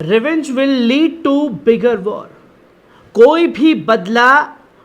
Revenge will lead to bigger war. कोई भी बदला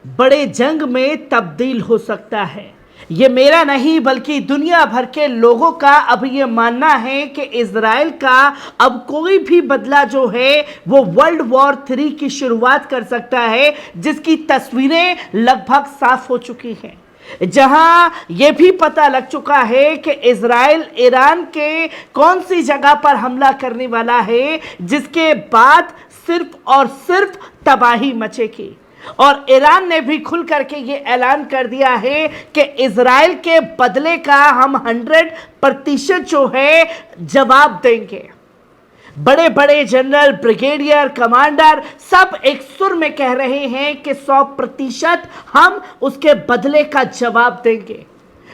बड़े जंग में तब्दील हो सकता है। ये मेरा नहीं बल्कि दुनिया भर के लोगों का अब ये मानना है कि इजराइल का अब कोई भी बदला जो है वो वर्ल्ड वॉर 3 की शुरुआत कर सकता है, जिसकी तस्वीरें लगभग साफ हो चुकी हैं। जहां यह भी पता लग चुका है कि इजराइल ईरान के कौन सी जगह पर हमला करने वाला है, जिसके बाद सिर्फ और सिर्फ तबाही मचेगी। और ईरान ने भी खुल करके ये ऐलान कर दिया है कि इजराइल के बदले का हम 100% जो है जवाब देंगे। बड़े बड़े जनरल, ब्रिगेडियर, कमांडर सब एक सुर में कह रहे हैं कि 100% हम उसके बदले का जवाब देंगे।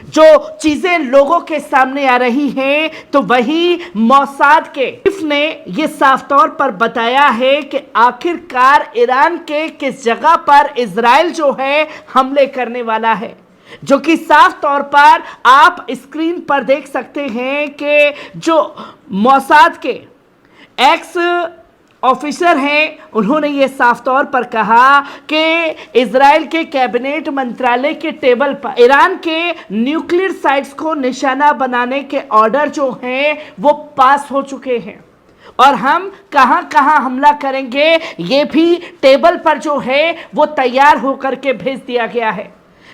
जो चीजें लोगों के सामने आ रही हैं, तो वही मोसाद के चीफ ने यह साफ तौर पर बताया है कि आखिरकार ईरान के किस जगह पर इजराइल जो है हमले करने वाला है, जो कि साफ तौर पर आप स्क्रीन पर देख सकते हैं कि जो मोसाद के एक्स ऑफिसर हैं, उन्होंने ये साफ तौर पर कहा कि इजराइल के कैबिनेट मंत्रालय के टेबल पर ईरान के न्यूक्लियर साइट्स को निशाना बनाने के ऑर्डर जो हैं वो पास हो चुके हैं, और हम कहां कहां हमला करेंगे ये भी टेबल पर जो है वो तैयार होकर के भेज दिया गया है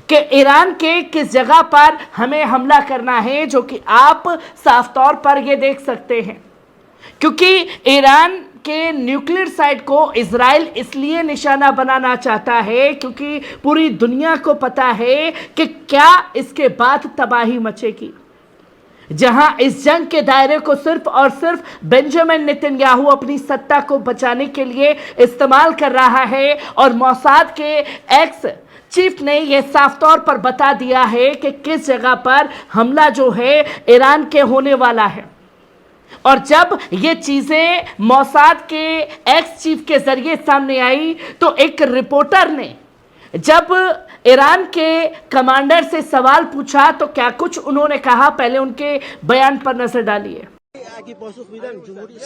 कि ईरान के किस जगह पर हमें हमला करना है, जो कि आप साफ तौर पर ये देख सकते हैं। क्योंकि ईरान के न्यूक्लियर साइट को इजराइल इसलिए निशाना बनाना चाहता है क्योंकि पूरी दुनिया को पता है कि क्या इसके बाद तबाही मचेगी। जहां इस जंग के दायरे को सिर्फ और सिर्फ बेंजामिन नेतन्याहू अपनी सत्ता को बचाने के लिए इस्तेमाल कर रहा है, और मोसाद के एक्स चीफ ने यह साफ तौर पर बता दिया है कि किस जगह पर हमला जो है ईरान के होने वाला है। और जब ये चीजें मोसाद के एक्स चीफ के जरिए सामने आई, तो एक रिपोर्टर ने जब ईरान के कमांडर से सवाल पूछा तो क्या कुछ उन्होंने कहा, पहले उनके बयान पर नजर डालिए।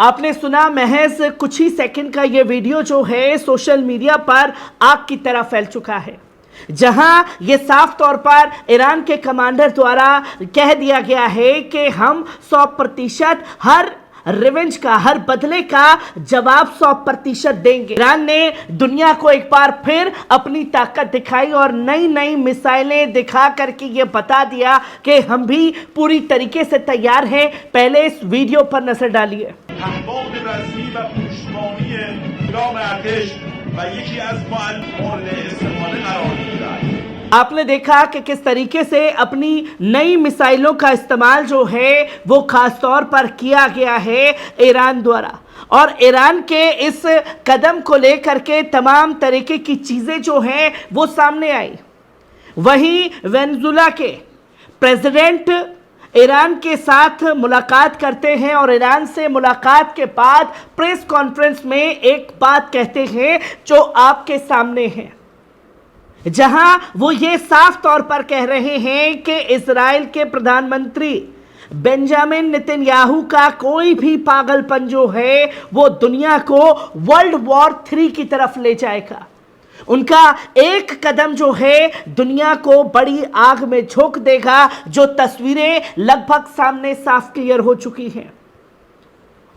आपने सुना, महज कुछ ही सेकंड का ये वीडियो जो है सोशल मीडिया पर आग की तरह फैल चुका है, जहां ये साफ तौर पर ईरान के कमांडर द्वारा कह दिया गया है कि हम 100% हर रिवेंज का, हर बदले का जवाब 100% देंगे। ईरान ने दुनिया को एक बार फिर अपनी ताकत दिखाई और नई नई मिसाइलें दिखा करके ये बता दिया कि हम भी पूरी तरीके से तैयार हैं। पहले इस वीडियो पर नजर डालिए। आपने देखा कि किस तरीके से अपनी नई मिसाइलों का इस्तेमाल जो है वो खास तौर पर किया गया है ईरान द्वारा, और ईरान के इस कदम को लेकर के तमाम तरीके की चीजें जो हैं वो सामने आई। वहीं वेनेजुएला के प्रेसिडेंट ईरान के साथ मुलाकात करते हैं, और ईरान से मुलाकात के बाद प्रेस कॉन्फ्रेंस में एक बात कहते हैं जो आपके सामने है, जहां वो ये साफ तौर पर कह रहे हैं कि इजराइल के प्रधानमंत्री बेंजामिन नेतन्याहू का कोई भी पागलपन जो है वो दुनिया को वर्ल्ड वॉर 3 की तरफ ले जाएगा। उनका एक कदम जो है दुनिया को बड़ी आग में झोंक देगा, जो तस्वीरें लगभग सामने साफ क्लियर हो चुकी हैं।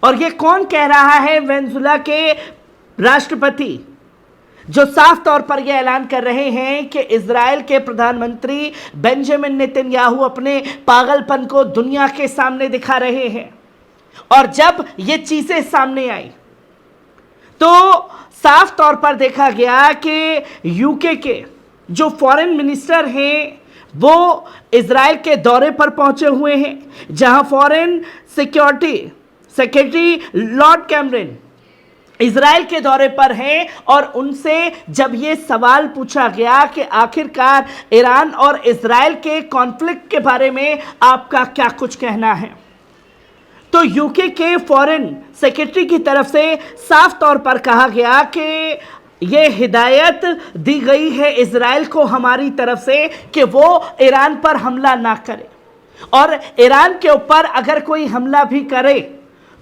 और ये कौन कह रहा है? वेनेजुएला के राष्ट्रपति, जो साफ तौर पर यह ऐलान कर रहे हैं कि इजराइल के प्रधानमंत्री बेंजामिन नेतन्याहू अपने पागलपन को दुनिया के सामने दिखा रहे हैं। और जब ये चीजें सामने आई तो साफ तौर पर देखा गया कि यूके के जो फॉरेन मिनिस्टर हैं वो इजराइल के दौरे पर पहुंचे हुए हैं, जहां foreign security secretary Lord Cameron Israel के दौरे पर हैं, और उनसे जब ये सवाल पूछा गया कि आखिरकार ईरान और इजराइल के कॉन्फ्लिक्ट के बारे में आपका क्या कुछ कहना है, तो यूके के फॉरेन सेक्रेटरी की तरफ से साफ तौर पर कहा गया कि ये हिदायत दी गई है इजराइल को हमारी तरफ से कि वो ईरान पर हमला ना करे। और ईरान के ऊपर अगर कोई हमला भी करे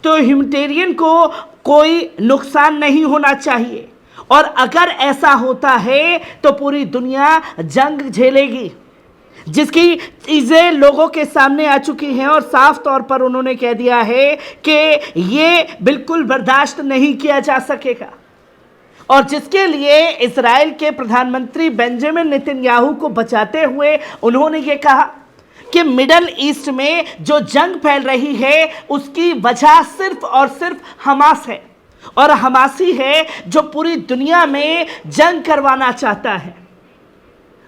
तो ह्यूमैनिटेरियन को कोई नुकसान नहीं होना चाहिए, और अगर ऐसा होता है तो पूरी दुनिया जंग झेलेगी, जिसकी चीज़ें लोगों के सामने आ चुकी हैं और साफ तौर पर उन्होंने कह दिया है कि ये बिल्कुल बर्दाश्त नहीं किया जा सकेगा। और जिसके लिए इजराइल के प्रधानमंत्री बेंजामिन नेतन्याहू को बचाते हुए उन्होंने ये कहा कि मिडल ईस्ट में जो जंग फैल रही है उसकी वजह सिर्फ और सिर्फ हमास है, और हमासी है जो पूरी दुनिया में जंग करवाना चाहता है।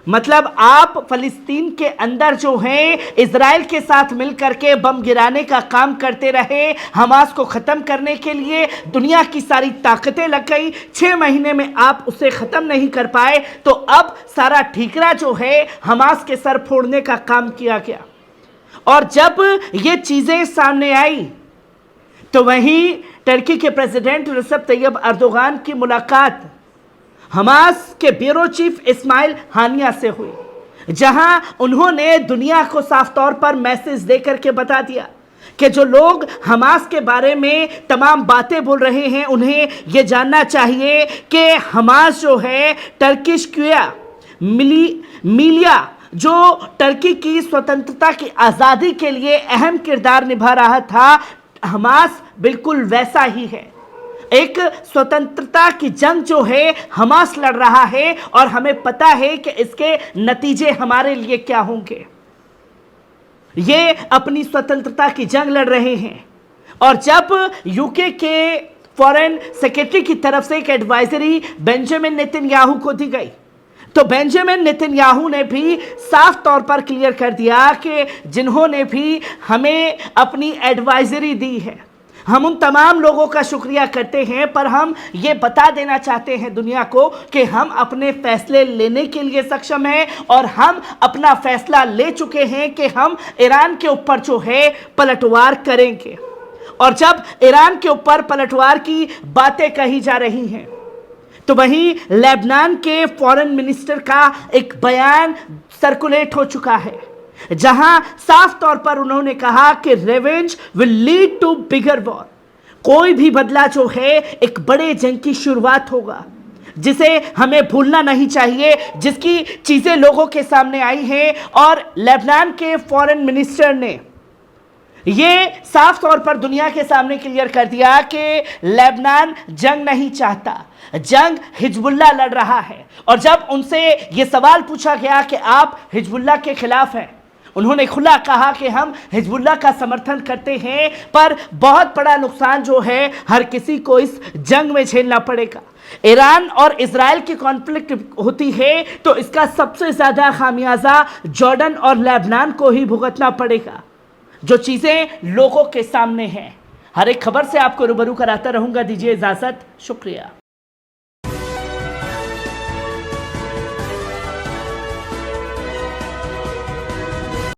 मतलब आप फलस्तीन के अंदर जो हैं इजराइल के साथ मिलकर के बम गिराने का काम करते रहे, हमास को ख़त्म करने के लिए दुनिया की सारी ताकतें लग गई, 6 महीने में आप उसे ख़त्म नहीं कर पाए, तो अब सारा ठीकरा जो है हमास के सर फोड़ने का काम किया गया। और जब ये चीज़ें सामने आई तो वहीं टर्की के प्रेसिडेंट रिसेप तैयब अर्दोगान की मुलाकात हमास के ब्यूरो चीफ इस्माइल हानिया से हुई, जहां उन्होंने दुनिया को साफ तौर पर मैसेज देकर के बता दिया कि जो लोग हमास के बारे में तमाम बातें बोल रहे हैं उन्हें यह जानना चाहिए कि हमास जो है टर्किश क्विया मिलिया जो टर्की की स्वतंत्रता की आज़ादी के लिए अहम किरदार निभा रहा था, हमास बिल्कुल वैसा ही है। एक स्वतंत्रता की जंग जो है हमास लड़ रहा है और हमें पता है कि इसके नतीजे हमारे लिए क्या होंगे। ये अपनी स्वतंत्रता की जंग लड़ रहे हैं, और जब यूके के फॉरेन सेक्रेटरी की तरफ से एक एडवाइजरी बेंजामिन नेतन्याहू को दी गई, तो बेंजामिन नेतन्याहू ने भी साफ तौर पर क्लियर कर दिया कि जिन्होंने भी हमें अपनी एडवाइजरी दी है, हम उन तमाम लोगों का शुक्रिया करते हैं, पर हम ये बता देना चाहते हैं दुनिया को कि हम अपने फैसले लेने के लिए सक्षम हैं, और हम अपना फैसला ले चुके हैं कि हम ईरान के ऊपर जो है पलटवार करेंगे। और जब ईरान के ऊपर पलटवार की बातें कही जा रही हैं तो वहीं लेबनान के फॉरेन मिनिस्टर का एक बयान सर्कुलेट हो चुका है, जहां साफ तौर पर उन्होंने कहा कि revenge will lead to bigger war. कोई भी बदला जो है एक बड़े जंग की शुरुआत होगा, जिसे हमें भूलना नहीं चाहिए, जिसकी चीजें लोगों के सामने आई हैं। और लेबनान के फॉरेन मिनिस्टर ने ये साफ तौर पर दुनिया के सामने क्लियर कर दिया कि लेबनान जंग नहीं चाहता, जंग हिजबुल्लाह लड़ रहा है। और जब उनसे ये सवाल पूछा गया कि आप हिजबुल्लाह के खिलाफ हैं, उन्होंने खुला कहा कि हम हिजबुल्लाह का समर्थन करते हैं, पर बहुत बड़ा नुकसान जो है हर किसी को इस जंग में झेलना पड़ेगा। ईरान और इजराइल की कॉन्फ्लिक्ट होती है तो इसका सबसे ज़्यादा खामियाजा जॉर्डन और लेबनान को ही भुगतना पड़ेगा, जो चीज़ें लोगों के सामने हैं। हर एक खबर से आपको रूबरू कराता रहूँगा। दीजिए इजाज़त, शुक्रिया।